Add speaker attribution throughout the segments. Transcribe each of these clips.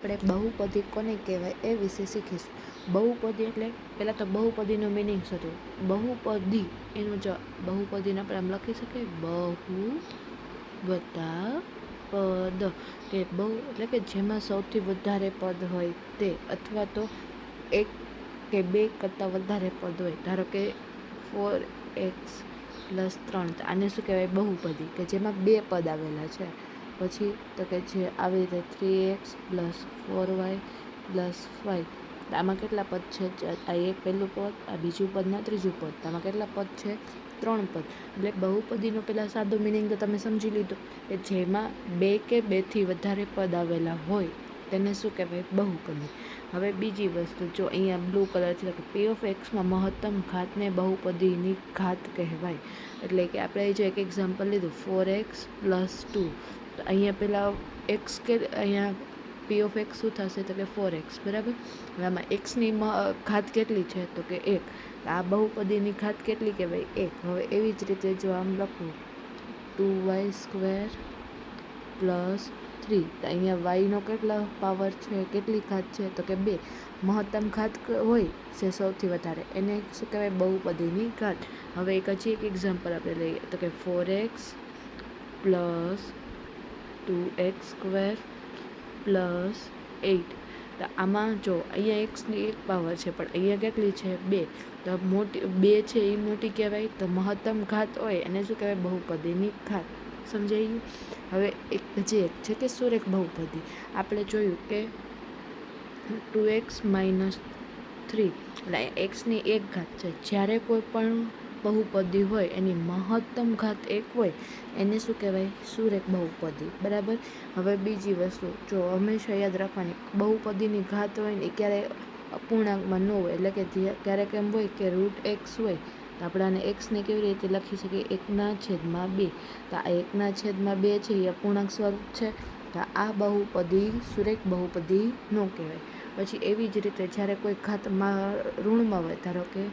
Speaker 1: આપણે બહુપદી કોને કહેવાય એ વિશે શીખીશું. બહુપદી એટલે પહેલાં તો બહુપદીનું મિનિંગ હતું. બહુપદી એનું બહુપદીને આપણે આમ લખી શકીએ બહુ વત્તા પદ, કે બહુ એટલે કે જેમાં સૌથી વધારે પદ હોય તે, અથવા તો એક કે બે કરતાં વધારે પદ હોય. ધારો કે 4x+3, તો આને શું કહેવાય? બહુપદી, કે જેમાં બે પદ આવેલા છે. પછી તો કે જે આવી રીતે 3x + 4y + 5, તો આમાં કેટલા પદ છે? આ એક પહેલું પદ, આ બીજું પદ ને ત્રીજું પદ. તો આમાં કેટલા પદ છે? 3 પદ. એટલે બહુપદીનો પહેલાં સાદો મિનિંગ તો તમે સમજી લીધો, કે જેમાં બે કે બેથી વધારે પદ આવેલા હોય તેને શું કહેવાય? બહુપદી. હવે બીજી વસ્તુ, જો અહીંયા બ્લુ કલરથી લખો, p(x)માં મહત્તમ ઘાતને બહુપદીની ઘાત કહેવાય. એટલે કે આપણે જો એક એક્ઝામ્પલ લીધું 4x + 2, તો અહીંયા પહેલાં x કે અહીંયા p(x) શું થશે? તો કે 4x, બરાબર. હવે આમાં xની ઘાત કેટલી છે? તો કે 1. આ બહુપદીની ઘાત કેટલી કહેવાય? 1. હવે એવી જ રીતે જો આમ લખું 2y² + 3, તો અહીંયા y નો કેટલો પાવર છે? કેટલી ઘાત છે? તો કે 2. મહત્તમ ઘાત હોય છે સૌથી વધારે, એને શું કહેવાય? બહુપદીની ઘાત. હવે હજી એક એક્ઝામ્પલ આપણે લઈએ, તો કે 4x + 2x² + 8. તો આમાં જો અહીંયા xની 1 પાવર છે, પણ અહીંયા કેટલી છે? 2. તો મોટી 2 છે એ મોટી કહેવાય. તો મહત્તમ ઘાત હોય એને શું કહેવાય? બહુપદીની ઘાત. સમજાઈ ગયું? હવે હજી એક છે કે સુરેખ બહુપદી. આપણે જોયું કે 2x - 3, એટલે xની 1 ઘાત છે. જ્યારે કોઈ પણ બહુપદી હોય એની મહત્તમ ઘાત 1 હોય એને શું કહેવાય? સુરેખ બહુપદી, બરાબર. હવે બીજી વસ્તુ, જો હંમેશા યાદ રાખવાની, બહુપદીની ઘાત હોય ને એ ક્યારેય અપૂર્ણાંકમાં ન હોય. એટલે કે ક્યારેક એમ હોય કે √x હોય, તો આપણે આને xને કેવી રીતે લખી શકીએ? 1/2. તો આ 1/2 છે એ અપૂર્ણાંક સ્વરૂપ છે. તો આ બહુપદી સુરેખ બહુપદી ન કહેવાય. પછી એવી જ રીતે જ્યારે કોઈ ઘાતમાં ઋણમાં હોય, ધારો કે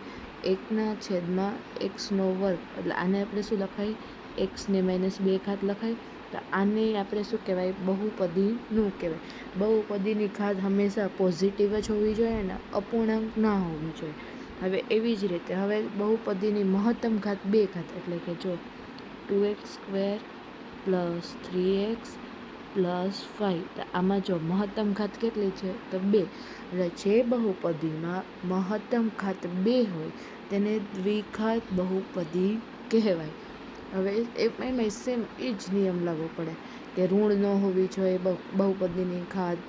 Speaker 1: 1/x², એટલે આને આપણે શું લખાય? x ને -2 લખાય. તો આને આપણે શું કહેવાય? બહુપદી ન કહેવાય. બહુપદીની ઘાત હંમેશા પોઝિટિવ જ હોવી જોઈએ ને અપૂર્ણાંક ના હોવી જોઈએ. હવે એવી જ રીતે હવે બહુપદીની મહત્તમ ઘાત 2 ઘાત, એટલે કે જો 2x² + 3x + 5, તો આમાં જો મહત્તમ ઘાત કેટલી છે? તો 2. એટલે જે બહુપદીમાં મહત્તમ ઘાત 2 હોય તેને દ્વિઘાત બહુપદી કહેવાય. હવે એમાંય સેમ એ જ નિયમ લાગુ પડે, કે ઋણ ન હોવી જોઈએ બહુપદીની ઘાત.